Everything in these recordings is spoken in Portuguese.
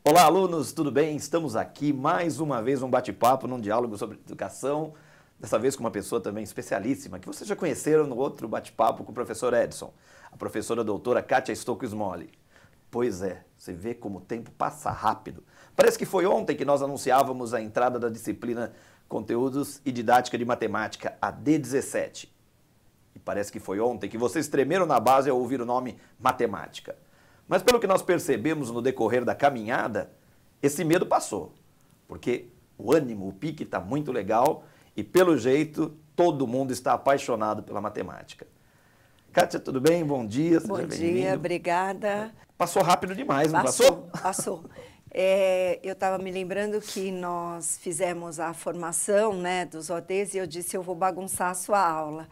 Olá, alunos, tudo bem? Estamos aqui mais uma vez num bate-papo, num diálogo sobre educação, dessa vez com uma pessoa também especialíssima, que vocês já conheceram no outro bate-papo com o professor Edson, a professora doutora Kátia Stocco Smolli. Pois é, você vê como o tempo passa rápido. Parece que foi ontem que nós anunciávamos a entrada da disciplina Conteúdos e Didática de Matemática, a D17. E parece que foi ontem que vocês tremeram na base ao ouvir o nome matemática. Mas pelo que nós percebemos no decorrer da caminhada, esse medo passou. Porque o ânimo, o pique está muito legal e, pelo jeito, todo mundo está apaixonado pela matemática. Kátia, tudo bem? Bom dia. Bom dia, obrigada. Passou rápido demais, não passou? Passou. Eu estava me lembrando que nós fizemos a formação, né, dos ODs e eu disse, eu vou bagunçar a sua aula.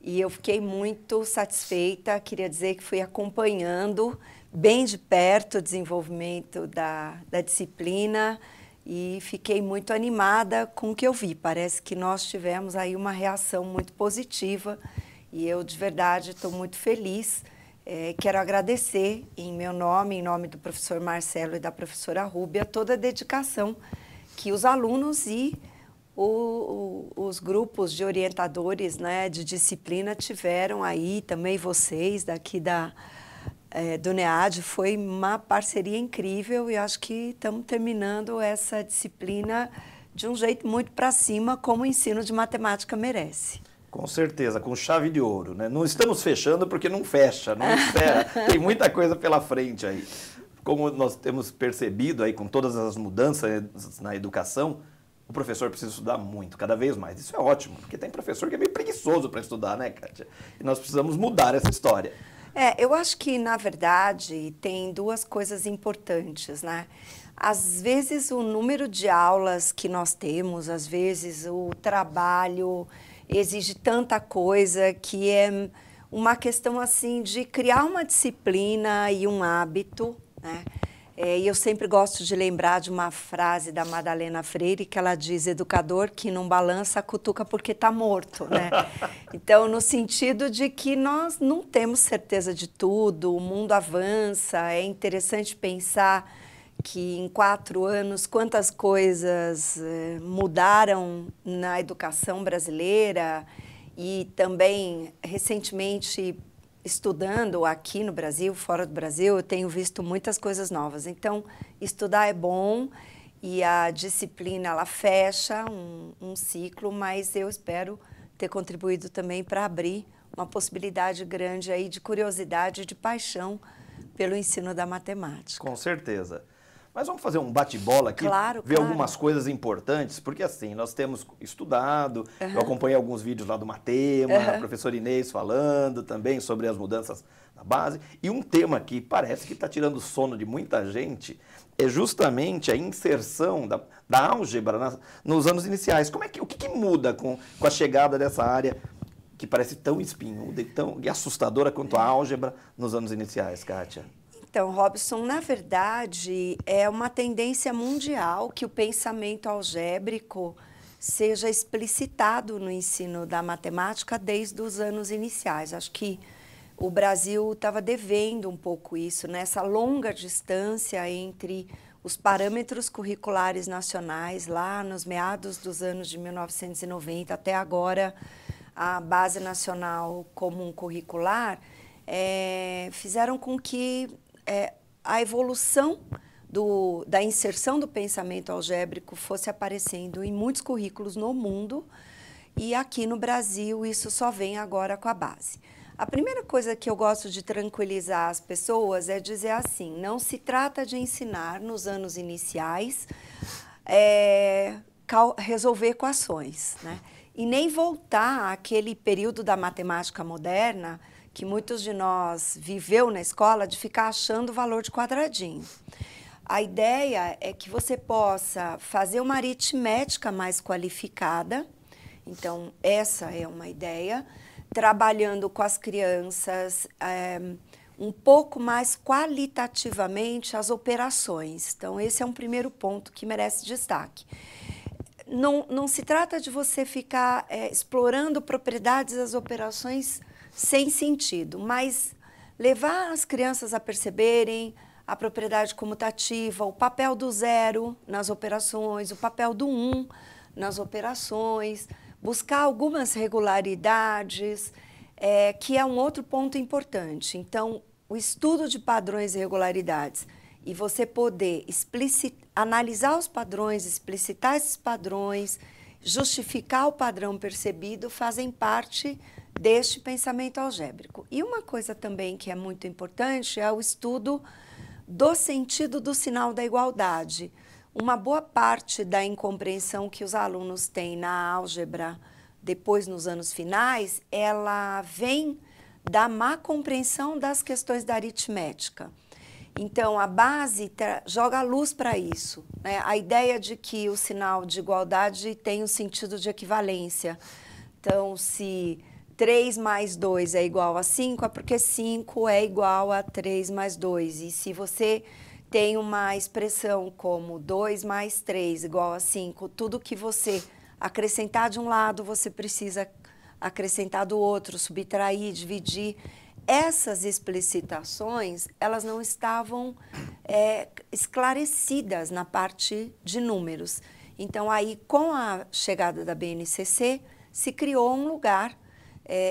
E eu fiquei muito satisfeita, queria dizer que fui acompanhando bem de perto o desenvolvimento da disciplina e fiquei muito animada com o que eu vi. Parece que nós tivemos aí uma reação muito positiva e eu, de verdade, estou muito feliz. Quero agradecer, em meu nome, em nome do professor Marcelo e da professora Rúbia, toda a dedicação que os alunos e os grupos de orientadores, né, de disciplina tiveram aí, também vocês daqui do NEAD, foi uma parceria incrível e acho que estamos terminando essa disciplina de um jeito muito para cima, como o ensino de matemática merece. Com certeza, com chave de ouro, né? Não estamos fechando porque não fecha, não espera, tem muita coisa pela frente aí. Como nós temos percebido aí com todas as mudanças na educação, o professor precisa estudar muito, cada vez mais. Isso é ótimo, porque tem professor que é meio preguiçoso para estudar, né, Kátia? E nós precisamos mudar essa história. Eu acho que, na verdade, tem duas coisas importantes, né? Às vezes, o número de aulas que nós temos, às vezes, o trabalho exige tanta coisa que é uma questão, assim, de criar uma disciplina e um hábito, né? E eu sempre gosto de lembrar de uma frase da Madalena Freire, que ela diz, educador que não balança, cutuca porque está morto, né? Então, no sentido de que nós não temos certeza de tudo, o mundo avança, é interessante pensar que em 4 anos quantas coisas mudaram na educação brasileira e também, recentemente, estudando aqui no Brasil, fora do Brasil, eu tenho visto muitas coisas novas. Então, estudar é bom e a disciplina, ela fecha um ciclo, mas eu espero ter contribuído também para abrir uma possibilidade grande aí de curiosidade e de paixão pelo ensino da matemática. Com certeza. Mas vamos fazer um bate-bola aqui, ver algumas coisas importantes, porque assim, nós temos estudado, eu acompanhei alguns vídeos lá do Matema, a professora Inês falando também sobre as mudanças na base, e um tema que parece que está tirando o sono de muita gente é justamente a inserção da álgebra nos anos iniciais. O que muda com a chegada dessa área que parece tão espinhuda e tão assustadora quanto a álgebra nos anos iniciais, Kátia? Então, Robson, na verdade, é uma tendência mundial que o pensamento algébrico seja explicitado no ensino da matemática desde os anos iniciais. Acho que o Brasil estava devendo um pouco isso, nessa longa distância entre os parâmetros curriculares nacionais, lá nos meados dos anos de 1990 até agora, a Base Nacional Comum Curricular, fizeram com que a evolução da inserção do pensamento algébrico fosse aparecendo em muitos currículos no mundo e aqui no Brasil isso só vem agora com a base. A primeira coisa que eu gosto de tranquilizar as pessoas é dizer assim, não se trata de ensinar nos anos iniciais resolver equações, né? E nem voltar àquele período da matemática moderna que muitos de nós viveu na escola de ficar achando o valor de quadradinho. A ideia é que você possa fazer uma aritmética mais qualificada, então essa é uma ideia, trabalhando com as crianças um pouco mais qualitativamente as operações. Então, esse é um primeiro ponto que merece destaque. Não se trata de você ficar explorando propriedades das operações sem sentido, mas levar as crianças a perceberem a propriedade comutativa, o papel do 0 nas operações, o papel do 1 nas operações, buscar algumas regularidades, que é um outro ponto importante. Então, o estudo de padrões e regularidades e você poder analisar os padrões, explicitar esses padrões, justificar o padrão percebido, fazem parte deste pensamento algébrico. E uma coisa também que é muito importante é o estudo do sentido do sinal da igualdade. Uma boa parte da incompreensão que os alunos têm na álgebra, depois nos anos finais, ela vem da má compreensão das questões da aritmética. Então, a base joga luz para isso, né? A ideia de que o sinal de igualdade tem o sentido de equivalência. Então, se 3 mais 2 é igual a 5, é porque 5 é igual a 3 mais 2. E se você tem uma expressão como 2 mais 3 igual a 5, tudo que você acrescentar de um lado, você precisa acrescentar do outro, subtrair, dividir. Essas explicitações, elas não estavam esclarecidas na parte de números. Então, aí, com a chegada da BNCC, se criou um lugar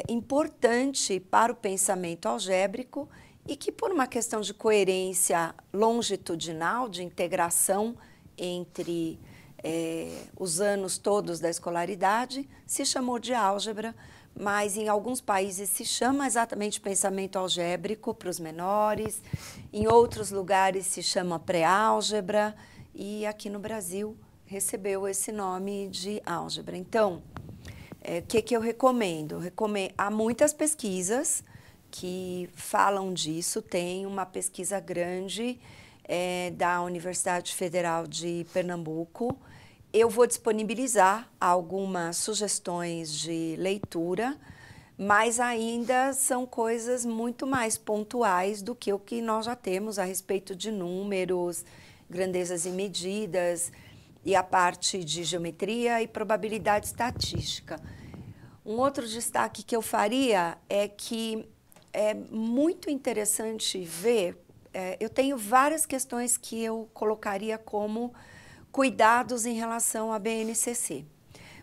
importante para o pensamento algébrico e que, por uma questão de coerência longitudinal, de integração entre os anos todos da escolaridade, se chamou de álgebra, mas em alguns países se chama exatamente pensamento algébrico para os menores, em outros lugares se chama pré-álgebra e aqui no Brasil recebeu esse nome de álgebra. Então, o que eu recomendo? Há muitas pesquisas que falam disso, tem uma pesquisa grande da Universidade Federal de Pernambuco. Eu vou disponibilizar algumas sugestões de leitura, mas ainda são coisas muito mais pontuais do que o que nós já temos a respeito de números, grandezas e medidas, e a parte de geometria e probabilidade estatística. Um outro destaque que eu faria é que é muito interessante ver, eu tenho várias questões que eu colocaria como cuidados em relação à BNCC.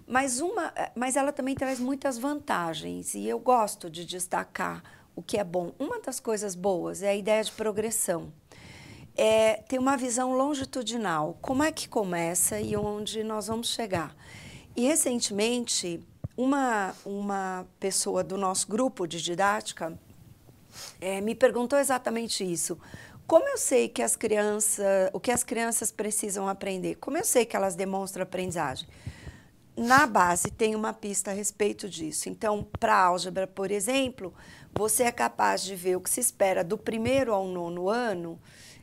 Mas ela também traz muitas vantagens e eu gosto de destacar o que é bom. Uma das coisas boas é a ideia de progressão. Ter uma visão longitudinal, como é que começa e onde nós vamos chegar. E recentemente, uma pessoa do nosso grupo de didática me perguntou exatamente isso. Como eu sei que o que as crianças precisam aprender? Como eu sei que elas demonstram aprendizagem? Na base tem uma pista a respeito disso. Então, para a álgebra, por exemplo, você é capaz de ver o que se espera do 1º ao 9º ano,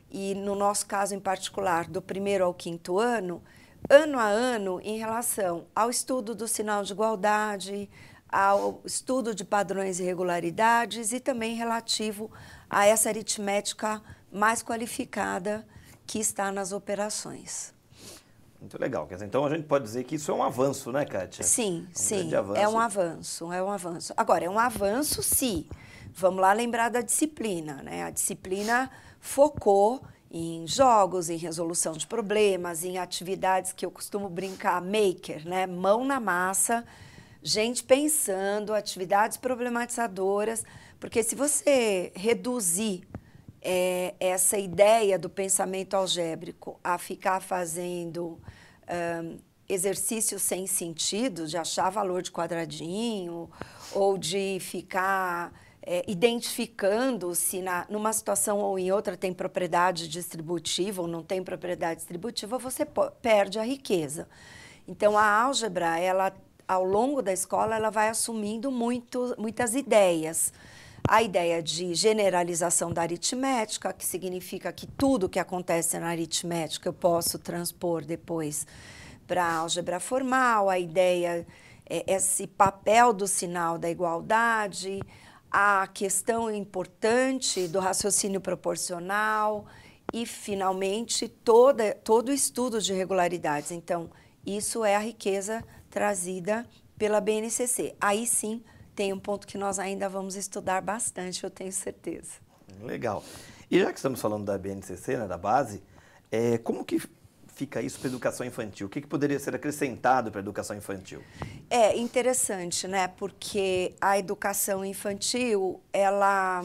e no nosso caso em particular, do 1º ao 5º ano a ano, em relação ao estudo do sinal de igualdade, ao estudo de padrões e regularidades e também relativo a essa aritmética mais qualificada que está nas operações. Muito legal. Quer dizer, então a gente pode dizer que isso é um avanço, né, Kátia? Sim, sim, avanço. é um avanço, é um avanço. Agora, é um avanço, sim. Vamos lá lembrar da disciplina, né? A disciplina focou em jogos, em resolução de problemas, em atividades que eu costumo brincar, maker, né? Mão na massa, gente pensando, atividades problematizadoras, porque se você reduzir essa ideia do pensamento algébrico a ficar fazendo exercícios sem sentido, de achar valor de quadradinho, ou de ficar identificando se numa situação ou em outra tem propriedade distributiva ou não tem propriedade distributiva, você perde a riqueza. Então, a álgebra, ela, ao longo da escola, ela vai assumindo muitas ideias. A ideia de generalização da aritmética, que significa que tudo que acontece na aritmética eu posso transpor depois para a álgebra formal, a ideia, esse papel do sinal da igualdade, a questão importante do raciocínio proporcional e, finalmente, todo o estudo de regularidades. Então, isso é a riqueza trazida pela BNCC. Aí sim, tem um ponto que nós ainda vamos estudar bastante, eu tenho certeza. Legal. E já que estamos falando da BNCC, né, da base, como que fica isso para a educação infantil? O que poderia ser acrescentado para a educação infantil? É interessante, né? Porque a educação infantil, ela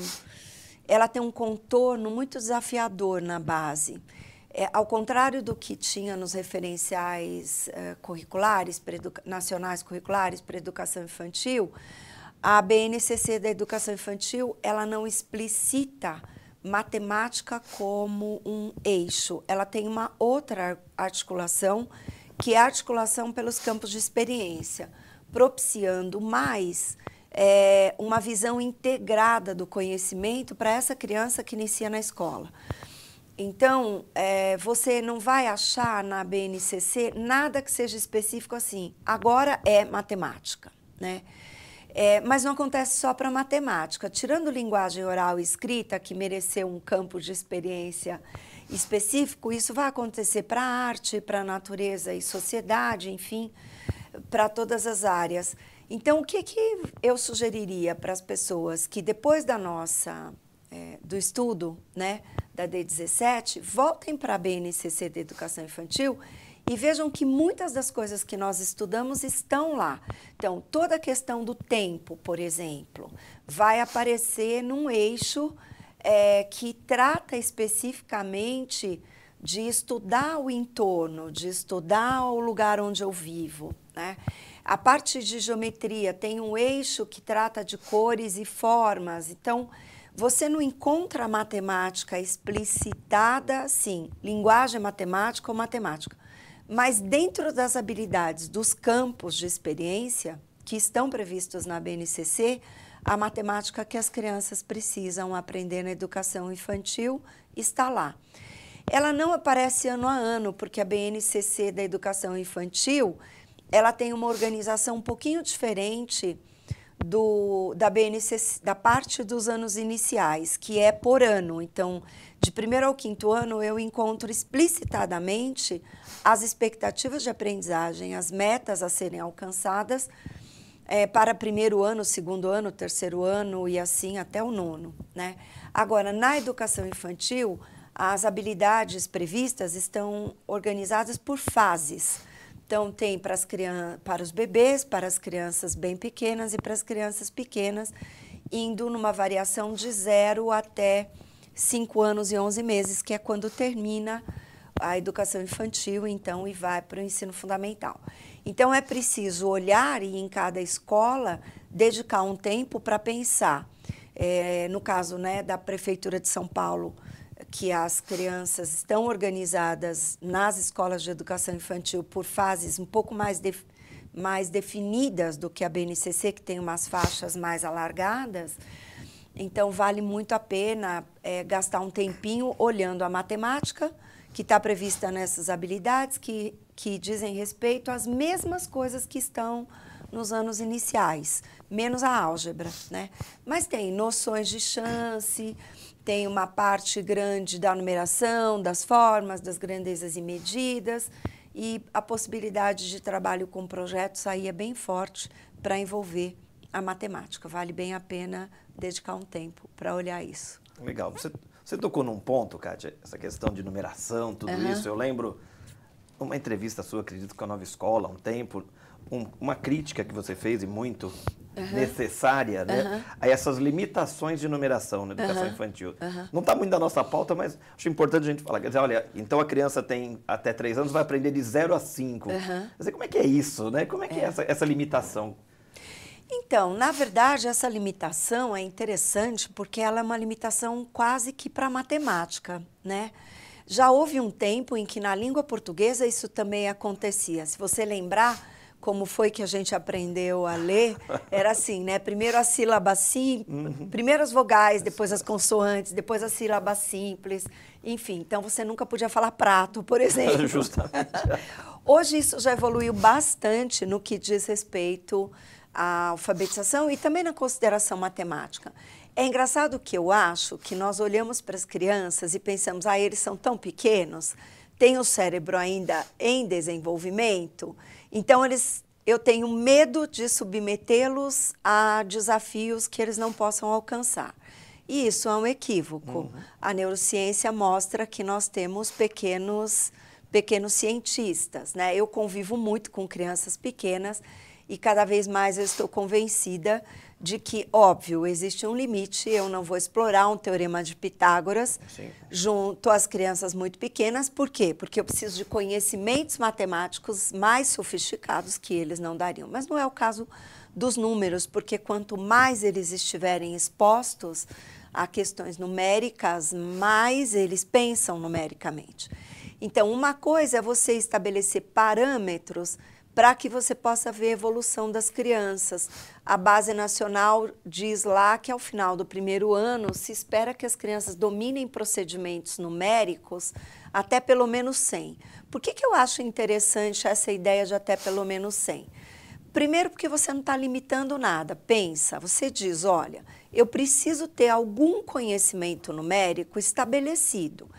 tem um contorno muito desafiador na base. Ao contrário do que tinha nos referenciais curriculares, nacionais curriculares para a educação infantil, a BNCC da educação infantil, ela não explicita matemática como um eixo. Ela tem uma outra articulação, que é a articulação pelos campos de experiência, propiciando mais uma visão integrada do conhecimento para essa criança que inicia na escola. Então, você não vai achar na BNCC nada que seja específico assim, agora é matemática, né? Mas não acontece só para matemática. Tirando linguagem oral e escrita, que mereceu um campo de experiência específico, isso vai acontecer para a arte, para a natureza e sociedade, enfim, para todas as áreas. Então, o que eu sugeriria para as pessoas que depois do estudo, né, da D17, voltem para a BNCC de Educação Infantil e vejam que muitas das coisas que nós estudamos estão lá. Então, toda a questão do tempo, por exemplo, vai aparecer num eixo que trata especificamente de estudar o entorno, de estudar o lugar onde eu vivo, né? A parte de geometria tem um eixo que trata de cores e formas. Então, você não encontra a matemática explicitada, sim, linguagem matemática ou matemática. Mas dentro das habilidades dos campos de experiência que estão previstos na BNCC, a matemática que as crianças precisam aprender na educação infantil está lá. Ela não aparece ano a ano, porque a BNCC da educação infantil, ela tem uma organização um pouquinho diferente da BNCC, da parte dos anos iniciais, que é por ano. Então, de 1º ao 5º ano, eu encontro explicitadamente as expectativas de aprendizagem, as metas a serem alcançadas para 1º ano, 2º ano, 3º ano e assim até o 9º, né? Agora, na educação infantil, as habilidades previstas estão organizadas por fases. Então, tem para os bebês, para as crianças bem pequenas e para as crianças pequenas, indo numa variação de 0 até 5 anos e 11 meses, que é quando termina a educação infantil, então, e vai para o ensino fundamental. Então, é preciso olhar e, em cada escola, dedicar um tempo para pensar. No caso, né, da Prefeitura de São Paulo, que as crianças estão organizadas nas escolas de educação infantil por fases um pouco mais definidas do que a BNCC, que tem umas faixas mais alargadas. Então, vale muito a pena gastar um tempinho olhando a matemática, que está prevista nessas habilidades, que dizem respeito às mesmas coisas que estão nos anos iniciais, menos a álgebra, né? Mas tem noções de chance, tem uma parte grande da numeração, das formas, das grandezas e medidas, e a possibilidade de trabalho com projetos aí é bem forte para envolver a matemática. Vale bem a pena dedicar um tempo para olhar isso. Legal. Você tocou num ponto, Kátia, essa questão de numeração, tudo isso. Eu lembro uma entrevista sua, acredito, com a Nova Escola, há um tempo, uma crítica que você fez, e muito necessária, né? A essas limitações de numeração na educação infantil. Não está muito da nossa pauta, mas acho importante a gente falar. Quer dizer, olha, então a criança tem até 3 anos, vai aprender de 0 a 5. Quer dizer, como é que é isso, né? Como é que é essa limitação? Então, na verdade, essa limitação é interessante porque ela é uma limitação quase que para a matemática, né? Já houve um tempo em que na língua portuguesa isso também acontecia. Se você lembrar como foi que a gente aprendeu a ler, era assim, né? Primeiro a sílaba simples, primeiro as vogais, depois as consoantes, depois a sílaba simples, enfim. Então, você nunca podia falar prato, por exemplo. Justamente. Hoje isso já evoluiu bastante no que diz respeito a alfabetização e também na consideração matemática. É engraçado que eu acho que nós olhamos para as crianças e pensamos, eles são tão pequenos, têm o cérebro ainda em desenvolvimento, então eu tenho medo de submetê-los a desafios que eles não possam alcançar. E isso é um equívoco. A neurociência mostra que nós temos pequenos cientistas, né? Eu convivo muito com crianças pequenas e cada vez mais eu estou convencida de que, óbvio, existe um limite, eu não vou explorar um teorema de Pitágoras junto às crianças muito pequenas. Por quê? Porque eu preciso de conhecimentos matemáticos mais sofisticados que eles não dariam. Mas não é o caso dos números, porque quanto mais eles estiverem expostos a questões numéricas, mais eles pensam numericamente. Então, uma coisa é você estabelecer parâmetros para que você possa ver a evolução das crianças. A Base Nacional diz lá que ao final do primeiro ano se espera que as crianças dominem procedimentos numéricos até pelo menos 100. Por que eu acho interessante essa ideia de até pelo menos 100? Primeiro porque você não está limitando nada. Pensa, você diz, olha, eu preciso ter algum conhecimento numérico estabelecido.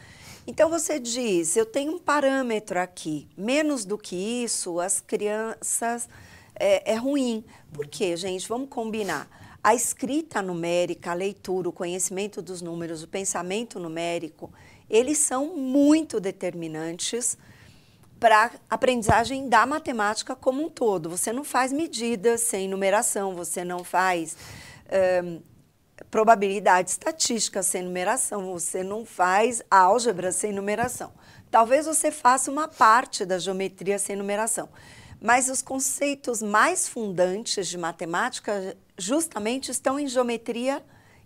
Então, você diz, eu tenho um parâmetro aqui, menos do que isso, as crianças, é ruim. Por quê, gente? Vamos combinar. A escrita numérica, a leitura, o conhecimento dos números, o pensamento numérico, eles são muito determinantes para a aprendizagem da matemática como um todo. Você não faz medidas sem numeração, você não faz probabilidade estatística sem numeração, você não faz álgebra sem numeração. Talvez você faça uma parte da geometria sem numeração, mas os conceitos mais fundantes de matemática justamente estão em geometria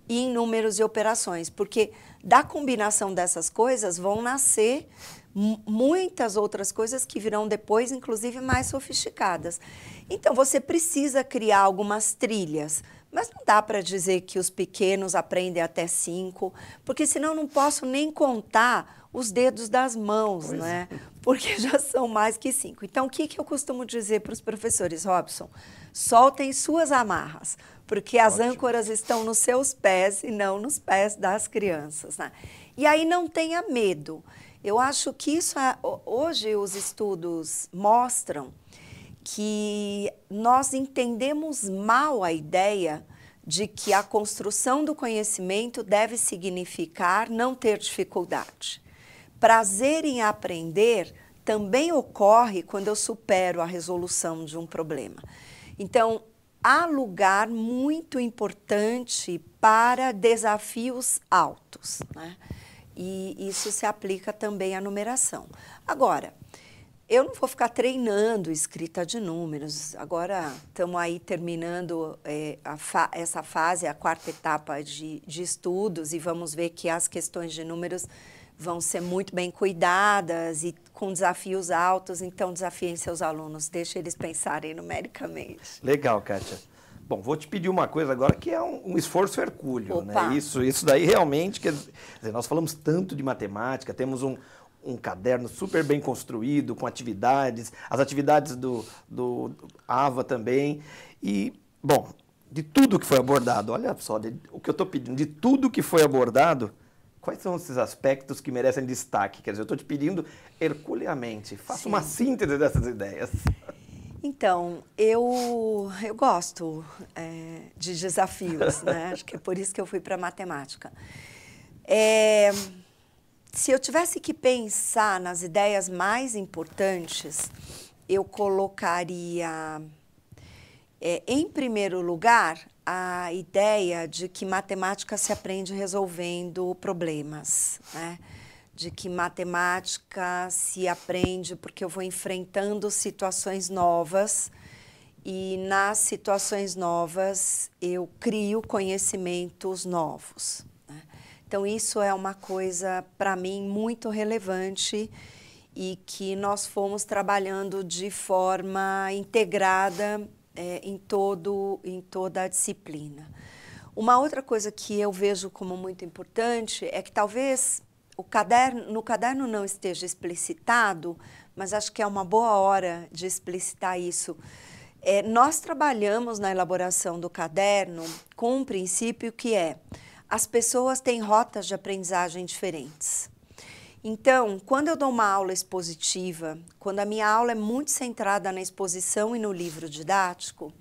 e em números e operações, porque da combinação dessas coisas vão nascer muitas outras coisas que virão depois, inclusive mais sofisticadas. Então, você precisa criar algumas trilhas, mas não dá para dizer que os pequenos aprendem até 5, porque senão não posso nem contar os dedos das mãos, né? Porque já são mais que 5. Então, o que eu costumo dizer para os professores, Robson? Soltem suas amarras, porque as âncoras estão nos seus pés e não nos pés das crianças, né? E aí não tenha medo. Eu acho que isso, hoje os estudos mostram que nós entendemos mal a ideia de que a construção do conhecimento deve significar não ter dificuldade. Prazer em aprender também ocorre quando eu supero a resolução de um problema. Então, há lugar muito importante para desafios altos, né? E isso se aplica também à numeração. Agora, eu não vou ficar treinando escrita de números. Agora estamos aí terminando essa fase, a quarta etapa de estudos, e vamos ver que as questões de números vão ser muito bem cuidadas e com desafios altos. Então, desafiem seus alunos, deixe eles pensarem numericamente. Legal, Kátia. Bom, vou te pedir uma coisa agora que é um esforço hercúleo, né? Isso daí realmente, quer dizer, nós falamos tanto de matemática, temos um caderno super bem construído, com atividades, as atividades do AVA também. E, bom, de tudo que foi abordado, olha só, o que eu estou pedindo, de tudo que foi abordado, quais são esses aspectos que merecem destaque? Quer dizer, eu estou te pedindo herculeamente, faça uma síntese dessas ideias. Então, eu gosto de desafios, né? Acho que é por isso que eu fui para a matemática. Se eu tivesse que pensar nas ideias mais importantes, eu colocaria, em primeiro lugar, a ideia de que matemática se aprende resolvendo problemas, né? De que matemática se aprende porque eu vou enfrentando situações novas e nas situações novas eu crio conhecimentos novos, né? Então, isso é uma coisa, para mim, muito relevante e que nós fomos trabalhando de forma integrada em toda a disciplina. Uma outra coisa que eu vejo como muito importante é que talvez no caderno não esteja explicitado, mas acho que é uma boa hora de explicitar isso. Nós trabalhamos na elaboração do caderno com um princípio que é: as pessoas têm rotas de aprendizagem diferentes. Então, quando eu dou uma aula expositiva, quando a minha aula é muito centrada na exposição e no livro didático,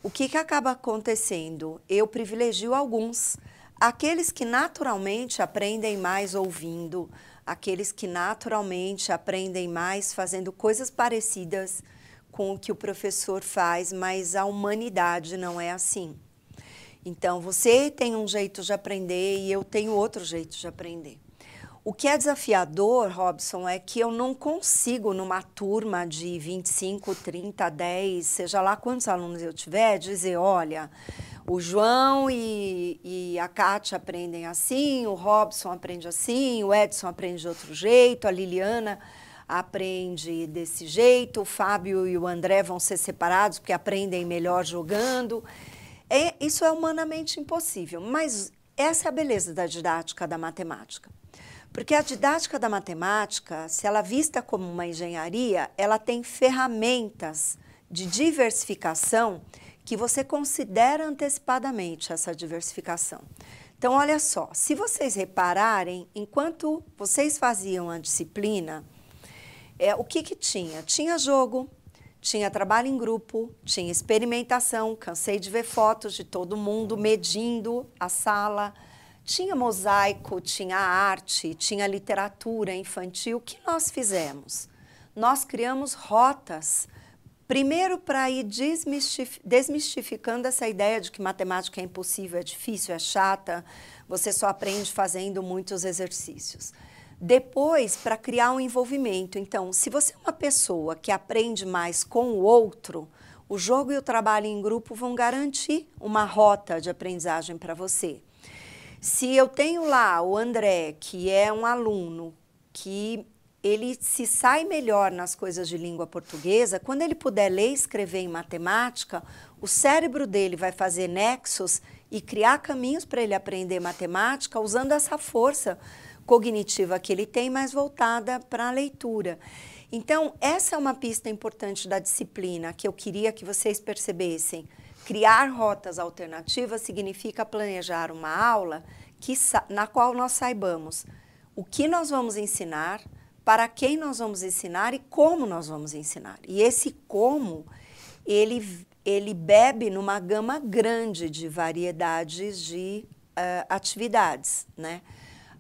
o que acaba acontecendo? Eu privilegio alguns, aqueles que naturalmente aprendem mais ouvindo, aqueles que naturalmente aprendem mais fazendo coisas parecidas com o que o professor faz, mas a humanidade não é assim. Então, você tem um jeito de aprender e eu tenho outro jeito de aprender. O que é desafiador, Robson, é que eu não consigo, numa turma de 25, 30, 10, seja lá quantos alunos eu tiver, dizer: olha, o João e a Kátia aprendem assim, o Robson aprende assim, o Edson aprende de outro jeito, a Liliana aprende desse jeito, o Fábio e o André vão ser separados porque aprendem melhor jogando. Isso é humanamente impossível, mas essa é a beleza da didática da matemática. Porque a didática da matemática, se ela é vista como uma engenharia, ela tem ferramentas de diversificação que você considera antecipadamente essa diversificação. Então, olha só, se vocês repararem, enquanto vocês faziam a disciplina, o que tinha? Tinha jogo, tinha trabalho em grupo, tinha experimentação, cansei de ver fotos de todo mundo medindo a sala, tinha mosaico, tinha arte, tinha literatura infantil. O que nós fizemos? Nós criamos rotas, primeiro para ir desmistificando essa ideia de que matemática é impossível, é difícil, é chata, você só aprende fazendo muitos exercícios. Depois, para criar um envolvimento. Então, se você é uma pessoa que aprende mais com o outro, o jogo e o trabalho em grupo vão garantir uma rota de aprendizagem para você. Se eu tenho lá o André, que é um aluno que ele se sai melhor nas coisas de língua portuguesa, quando ele puder ler e escrever em matemática, o cérebro dele vai fazer nexos e criar caminhos para ele aprender matemática usando essa força cognitiva que ele tem, mais voltada para a leitura. Então, essa é uma pista importante da disciplina que eu queria que vocês percebessem. Criar rotas alternativas significa planejar uma aula na qual nós saibamos o que nós vamos ensinar, para quem nós vamos ensinar e como nós vamos ensinar. E esse como, ele bebe numa gama grande de variedades de atividades, né?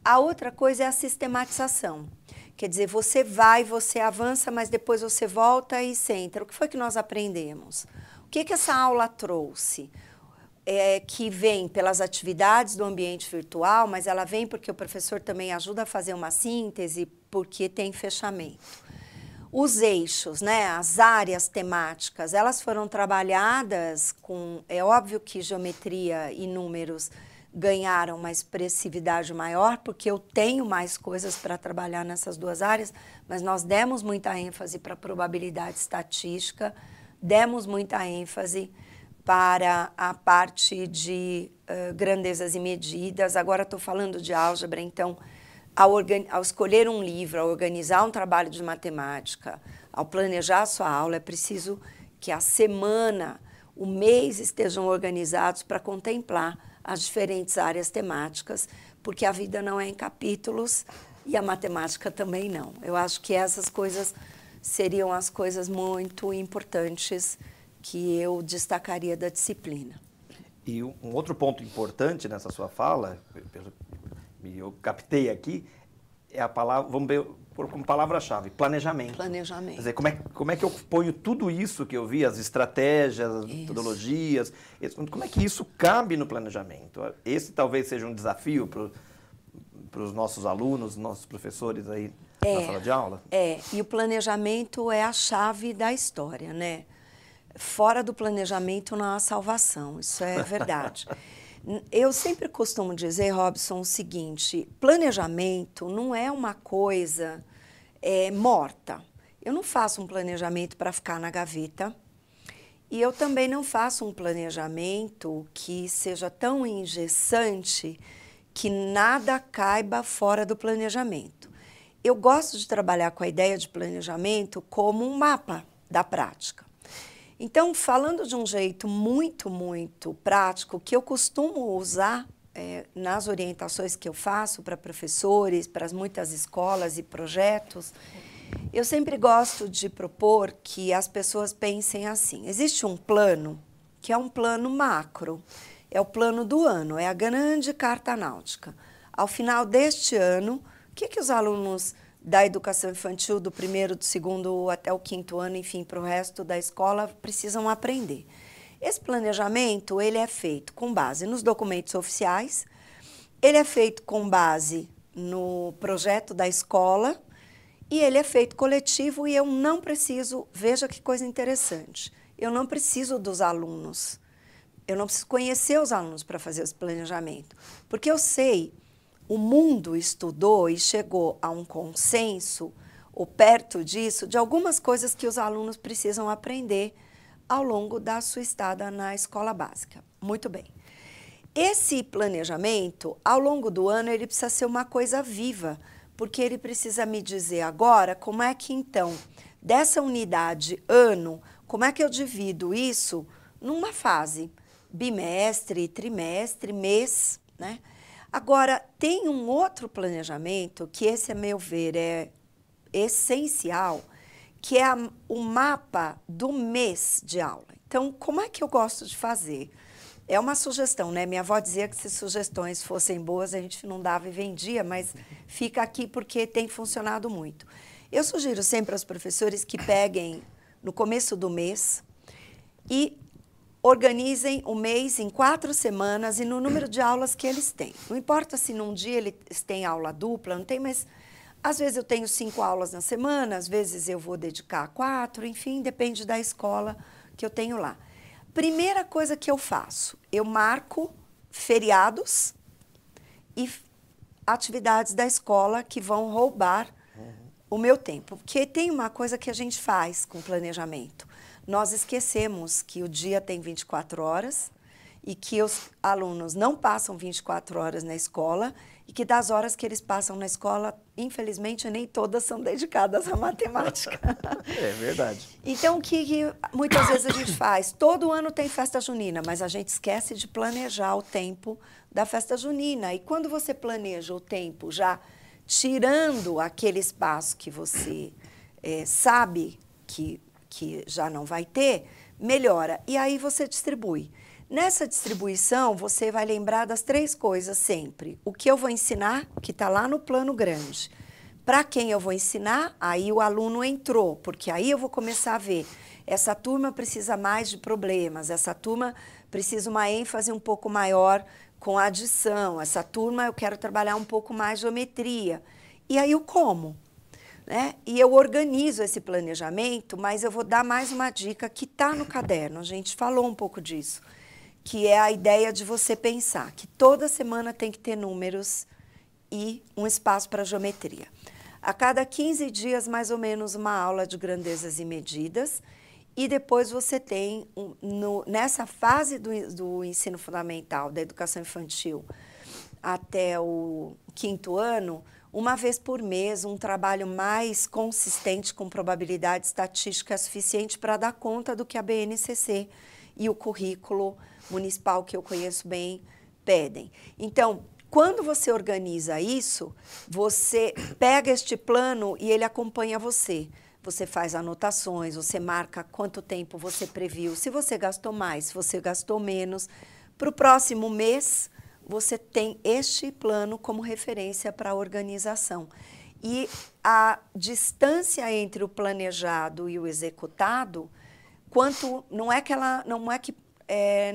A outra coisa é a sistematização. Quer dizer, você vai, você avança, mas depois você volta e centra. O que foi que nós aprendemos? O que essa aula trouxe? Que vem pelas atividades do ambiente virtual, mas ela vem porque o professor também ajuda a fazer uma síntese, porque tem fechamento. Os eixos, né, as áreas temáticas, elas foram trabalhadas com... É óbvio que geometria e números ganharam uma expressividade maior, porque eu tenho mais coisas para trabalhar nessas duas áreas, mas nós demos muita ênfase para probabilidade estatística, demos muita ênfase para a parte de grandezas e medidas. Agora estou falando de álgebra, então, ao escolher um livro, ao organizar um trabalho de matemática, ao planejar a sua aula, é preciso que a semana, o mês estejam organizados para contemplar as diferentes áreas temáticas, porque a vida não é em capítulos e a matemática também não. Eu acho que essas coisas seriam as coisas muito importantes que eu destacaria da disciplina. E um outro ponto importante nessa sua fala, eu captei aqui, é a palavra, vamos ver como palavra-chave, planejamento. Planejamento. Quer dizer, como é que eu ponho tudo isso que eu vi, as estratégias, as metodologias, como é que isso cabe no planejamento? Esse talvez seja um desafio para os nossos alunos, nossos professores aí na sala de aula? E o planejamento é a chave da história, né? Fora do planejamento não há salvação, isso é verdade. Eu sempre costumo dizer, Robson, o seguinte: planejamento não é uma coisa morta. Eu não faço um planejamento para ficar na gaveta e eu também não faço um planejamento que seja tão engessante que nada caiba fora do planejamento. Eu gosto de trabalhar com a ideia de planejamento como um mapa da prática. Então, falando de um jeito muito prático, que eu costumo usar nas orientações que eu faço para professores, para muitas escolas e projetos, eu sempre gosto de propor que as pessoas pensem assim. Existe um plano, que é um plano macro, é o plano do ano, é a grande carta náutica. Ao final deste ano, o que os alunos da educação infantil, do primeiro, do segundo até o quinto ano, enfim, para o resto da escola, precisam aprender? Esse planejamento, ele é feito com base nos documentos oficiais, ele é feito com base no projeto da escola e ele é feito coletivo e eu não preciso, veja que coisa interessante, eu não preciso dos alunos, eu não preciso conhecer os alunos para fazer esse planejamento, porque eu sei, o mundo estudou e chegou a um consenso, ou perto disso, de algumas coisas que os alunos precisam aprender ao longo da sua estada na escola básica. Muito bem. Esse planejamento, ao longo do ano, ele precisa ser uma coisa viva, porque ele precisa me dizer agora como é que, então, dessa unidade ano, como é que eu divido isso numa fase, bimestre, trimestre, mês, né? Agora, tem um outro planejamento, que esse, a meu ver, é essencial, que é o mapa do mês de aula. Então, como é que eu gosto de fazer? É uma sugestão, né? Minha avó dizia que se sugestões fossem boas, a gente não dava e vendia, mas fica aqui porque tem funcionado muito. Eu sugiro sempre aos professores que peguem no começo do mês e organizem o mês em 4 semanas e no número de aulas que eles têm. Não importa se num dia eles têm aula dupla, não tem, mas às vezes eu tenho 5 aulas na semana, às vezes eu vou dedicar 4, enfim, depende da escola que eu tenho lá. Primeira coisa que eu faço, eu marco feriados e atividades da escola que vão roubar o meu tempo. Porque tem uma coisa que a gente faz com planejamento. Nós esquecemos que o dia tem 24 horas e que os alunos não passam 24 horas na escola e que das horas que eles passam na escola, infelizmente, nem todas são dedicadas à matemática. É verdade. Então, o que muitas vezes a gente faz? Todo ano tem festa junina, mas a gente esquece de planejar o tempo da festa junina. E quando você planeja o tempo já tirando aquele espaço que você sabe que já não vai ter, melhora. E aí você distribui. Nessa distribuição, você vai lembrar das 3 coisas sempre. O que eu vou ensinar, que está lá no plano grande. Para quem eu vou ensinar, aí o aluno entrou, porque aí eu vou começar a ver. Essa turma precisa mais de problemas, essa turma precisa uma ênfase um pouco maior com a adição, essa turma eu quero trabalhar um pouco mais geometria. E aí o como? Né? E eu organizo esse planejamento, mas eu vou dar mais uma dica que está no caderno, a gente falou um pouco disso, que é a ideia de você pensar que toda semana tem que ter números e um espaço para geometria. A cada 15 dias, mais ou menos, uma aula de grandezas e medidas, e depois você tem, nessa fase do ensino fundamental, da educação infantil, até o 5º ano, uma vez por mês, um trabalho mais consistente com probabilidade estatística suficiente para dar conta do que a BNCC e o currículo municipal, que eu conheço bem, pedem. Então, quando você organiza isso, você pega este plano e ele acompanha você. Você faz anotações, você marca quanto tempo você previu, se você gastou mais, se você gastou menos. Para o próximo mês, você tem este plano como referência para a organização. E a distância entre o planejado e o executado, não é que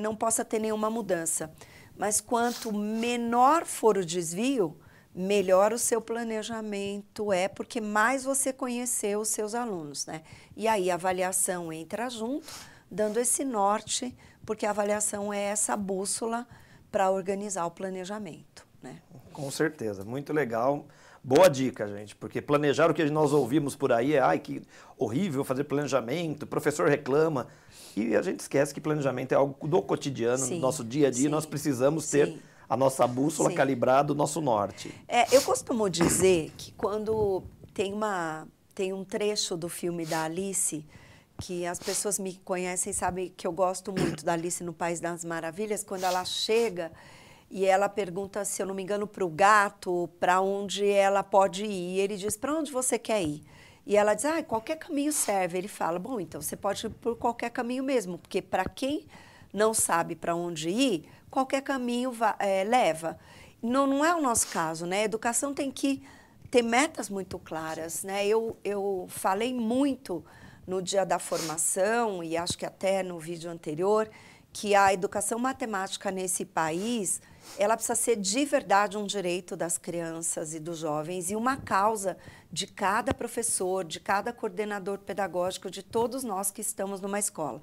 não possa ter nenhuma mudança, mas quanto menor for o desvio, melhor o seu planejamento é, porque mais você conheceu os seus alunos, né? E aí a avaliação entra junto, dando esse norte, porque a avaliação é essa bússola para organizar o planejamento, né? Com certeza, muito legal. Boa dica, gente, porque planejar o que nós ouvimos por aí é, ai, que horrível fazer planejamento, o professor reclama, e a gente esquece que planejamento é algo do cotidiano, no nosso dia a dia, nós precisamos ter a nossa bússola calibrada, o nosso norte. Eu costumo dizer que quando tem um trecho do filme da Alice, que as pessoas me conhecem, sabem que eu gosto muito da Alice no País das Maravilhas, quando ela chega e ela pergunta, se eu não me engano, para o gato, para onde ela pode ir. E ele diz, para onde você quer ir? E ela diz, qualquer caminho serve. Ele fala, bom, então você pode ir por qualquer caminho mesmo, porque para quem não sabe para onde ir, qualquer caminho leva. Não é o nosso caso, né? A educação tem que ter metas muito claras, né? Eu falei muito no dia da formação, e acho que até no vídeo anterior, que a educação matemática nesse país, ela precisa ser de verdade um direito das crianças e dos jovens e uma causa de cada professor, de cada coordenador pedagógico, de todos nós que estamos numa escola.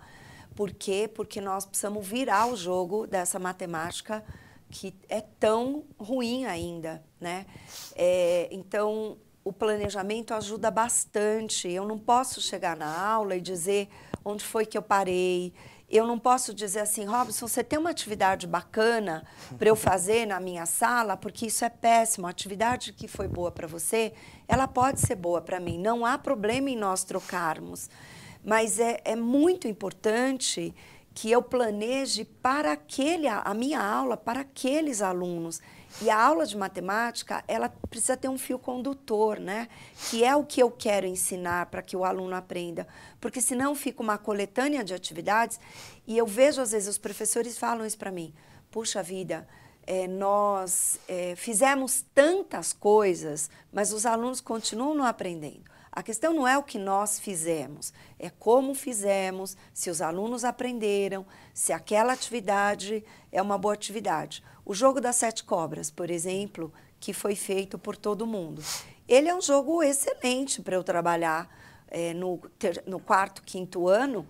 Por quê? Porque nós precisamos virar o jogo dessa matemática que é tão ruim ainda, né? Então, o planejamento ajuda bastante. Eu não posso chegar na aula e dizer onde foi que eu parei. Eu não posso dizer assim, Robson, você tem uma atividade bacana para eu fazer na minha sala, porque isso é péssimo. A atividade que foi boa para você, ela pode ser boa para mim. Não há problema em nós trocarmos. Mas é muito importante que eu planeje para a minha aula, para aqueles alunos. E a aula de matemática, ela precisa ter um fio condutor, né? Que é o que eu quero ensinar para que o aluno aprenda. Porque senão fica uma coletânea de atividades e eu vejo, às vezes, os professores falam isso para mim. Puxa vida, nós fizemos tantas coisas, mas os alunos continuam não aprendendo. A questão não é o que nós fizemos, é como fizemos, se os alunos aprenderam, se aquela atividade é uma boa atividade. O jogo das 7 cobras, por exemplo, que foi feito por todo mundo. Ele é um jogo excelente para eu trabalhar no quarto, quinto ano,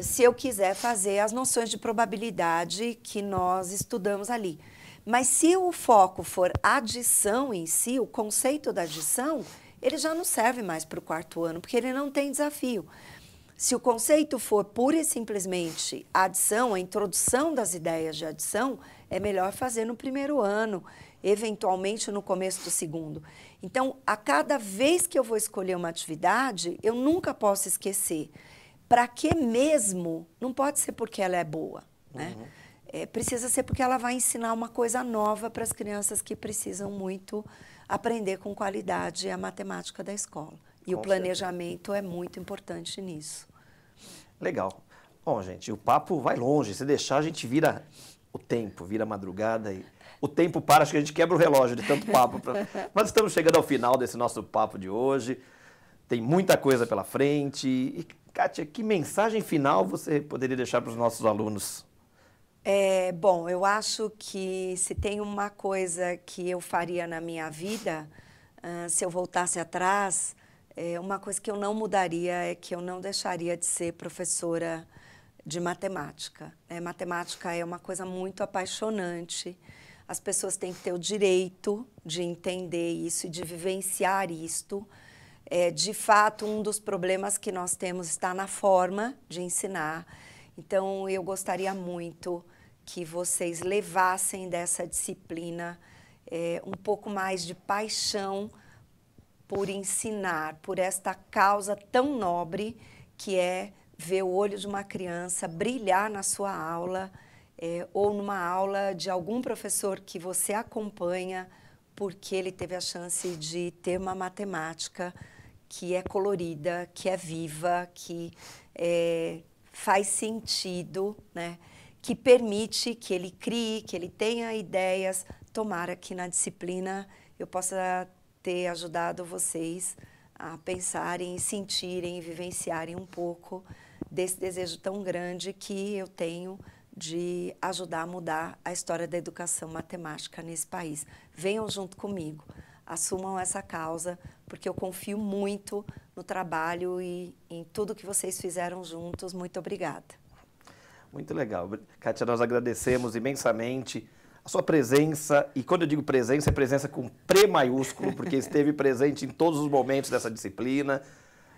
se eu quiser fazer as noções de probabilidade que nós estudamos ali. Mas se o foco for adição em si, o conceito da adição, ele já não serve mais para o quarto ano, porque ele não tem desafio. Se o conceito for pura e simplesmente a adição, a introdução das ideias de adição, é melhor fazer no primeiro ano, eventualmente no começo do segundo. Então, a cada vez que eu vou escolher uma atividade, eu nunca posso esquecer. Para que mesmo? Não pode ser porque ela é boa, né? Precisa ser porque ela vai ensinar uma coisa nova para as crianças que precisam muito aprender com qualidade a matemática da escola. E o planejamento é muito importante nisso. Legal. Bom, gente, o papo vai longe. Se deixar, a gente vira o tempo, vira a madrugada. E o tempo para, acho que a gente quebra o relógio de tanto papo. Mas estamos chegando ao final desse nosso papo de hoje. Tem muita coisa pela frente. E, Kátia, que mensagem final você poderia deixar para os nossos alunos? Bom, eu acho que se tem uma coisa que eu faria na minha vida, se eu voltasse atrás, uma coisa que eu não mudaria é que eu não deixaria de ser professora de matemática. Matemática é uma coisa muito apaixonante. As pessoas têm que ter o direito de entender isso e de vivenciar isto. De fato, um dos problemas que nós temos está na forma de ensinar. Então, eu gostaria muito que vocês levassem dessa disciplina um pouco mais de paixão por ensinar, por esta causa tão nobre que é ver o olho de uma criança brilhar na sua aula ou numa aula de algum professor que você acompanha porque ele teve a chance de ter uma matemática que é colorida, que é viva, que faz sentido, né? Que permite que ele crie, que ele tenha ideias. Tomara que na disciplina eu possa ter ajudado vocês a pensarem, sentirem, vivenciarem um pouco desse desejo tão grande que eu tenho de ajudar a mudar a história da educação matemática nesse país. Venham junto comigo, assumam essa causa, porque eu confio muito no trabalho e em tudo que vocês fizeram juntos. Muito obrigada. Muito legal. Kátia, nós agradecemos imensamente a sua presença, e quando eu digo presença, é presença com Pre maiúsculo, porque esteve presente em todos os momentos dessa disciplina,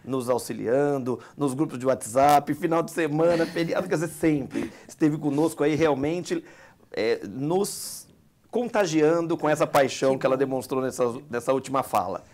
nos auxiliando, nos grupos de WhatsApp, final de semana, feriado, quer dizer, sempre esteve conosco aí realmente nos contagiando com essa paixão que ela demonstrou nessa última fala.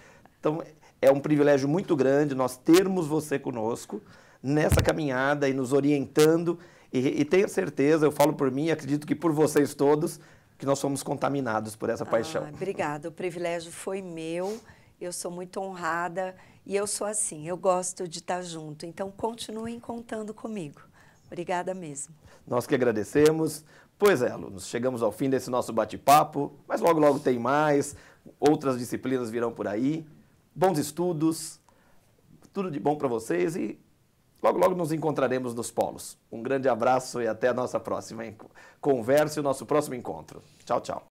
Então, é um privilégio muito grande nós termos você conosco, nessa caminhada e nos orientando. E tenho certeza, eu falo por mim, acredito que por vocês todos, que nós somos contaminados por essa paixão. Obrigada, o privilégio foi meu, eu sou muito honrada e eu sou assim, eu gosto de estar junto, então continuem contando comigo. Obrigada mesmo. Nós que agradecemos. Pois é, alunos, chegamos ao fim desse nosso bate-papo, mas logo, logo tem mais, outras disciplinas virão por aí. Bons estudos, tudo de bom para vocês e logo, logo nos encontraremos nos polos. Um grande abraço e até a nossa próxima conversa e o nosso próximo encontro. Tchau, tchau.